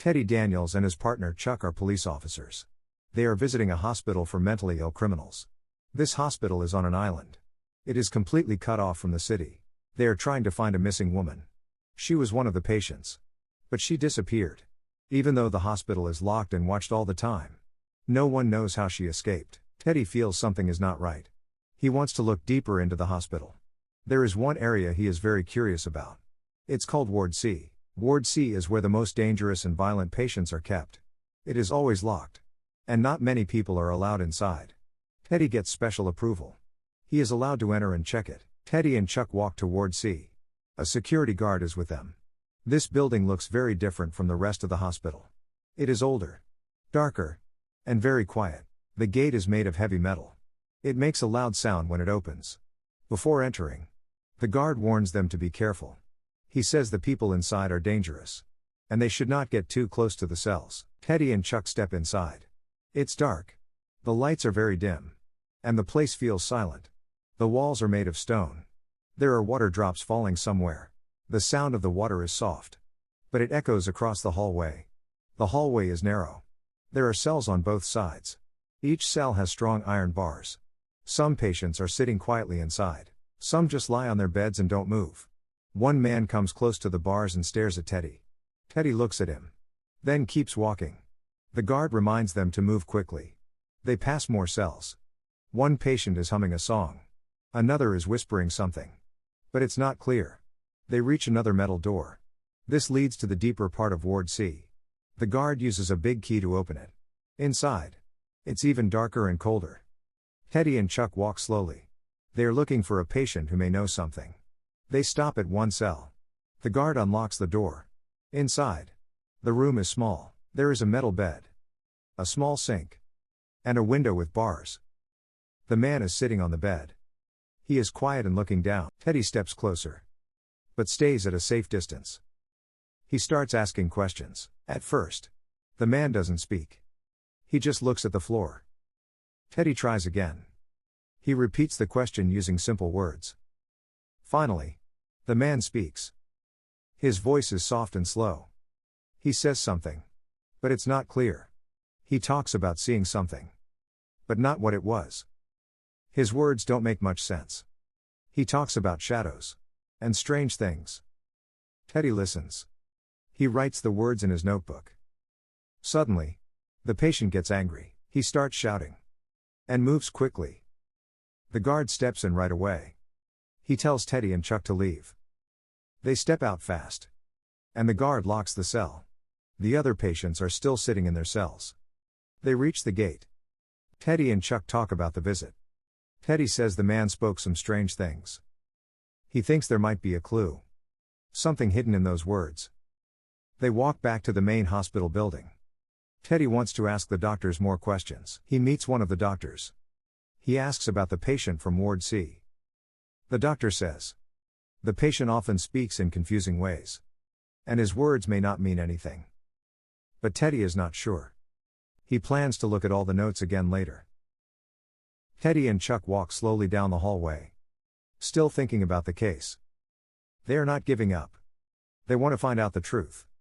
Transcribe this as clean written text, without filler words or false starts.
Teddy Daniels and his partner Chuck are police officers. They are visiting a hospital for mentally ill criminals. This hospital is on an island. It is completely cut off from the city. They are trying to find a missing woman. She was one of the patients. But she disappeared. Even though the hospital is locked and watched all the time. No one knows how she escaped. Teddy feels something is not right. He wants to look deeper into the hospital. There is one area he is very curious about. It's called Ward C. Ward C is where the most dangerous and violent patients are kept. It is always locked. And not many people are allowed inside. Teddy gets special approval. He is allowed to enter and check it. Teddy and Chuck walk to Ward C. A security guard is with them. This building looks very different from the rest of the hospital. It is older, darker, and very quiet. The gate is made of heavy metal. It makes a loud sound when it opens. Before entering, the guard warns them to be careful. He says the people inside are dangerous. And they should not get too close to the cells. Teddy and Chuck step inside. It's dark. The lights are very dim. And the place feels silent. The walls are made of stone. There are water drops falling somewhere. The sound of the water is soft. But it echoes across the hallway. The hallway is narrow. There are cells on both sides. Each cell has strong iron bars. Some patients are sitting quietly inside. Some just lie on their beds and don't move. One man comes close to the bars and stares at Teddy. Teddy looks at him. Then keeps walking. The guard reminds them to move quickly. They pass more cells. One patient is humming a song. Another is whispering something. But it's not clear. They reach another metal door. This leads to the deeper part of Ward C. The guard uses a big key to open it. Inside, it's even darker and colder. Teddy and Chuck walk slowly. They are looking for a patient who may know something. They stop at one cell. The guard unlocks the door. Inside, the room is small. There is a metal bed, a small sink, and a window with bars. The man is sitting on the bed. He is quiet and looking down. Teddy steps closer, but stays at a safe distance. He starts asking questions. At first, the man doesn't speak. He just looks at the floor. Teddy tries again. He repeats the question using simple words. Finally, the man speaks. His voice is soft and slow. He says something, but it's not clear. He talks about seeing something, but not what it was. His words don't make much sense. He talks about shadows and strange things. Teddy listens. He writes the words in his notebook. Suddenly, the patient gets angry. He starts shouting and moves quickly. The guard steps in right away. He tells Teddy and Chuck to leave. They step out fast. And the guard locks the cell. The other patients are still sitting in their cells. They reach the gate. Teddy and Chuck talk about the visit. Teddy says the man spoke some strange things. He thinks there might be a clue. Something hidden in those words. They walk back to the main hospital building. Teddy wants to ask the doctors more questions. He meets one of the doctors. He asks about the patient from Ward C. The doctor says, the patient often speaks in confusing ways. And his words may not mean anything. But Teddy is not sure. He plans to look at all the notes again later. Teddy and Chuck walk slowly down the hallway. Still thinking about the case. They are not giving up. They want to find out the truth.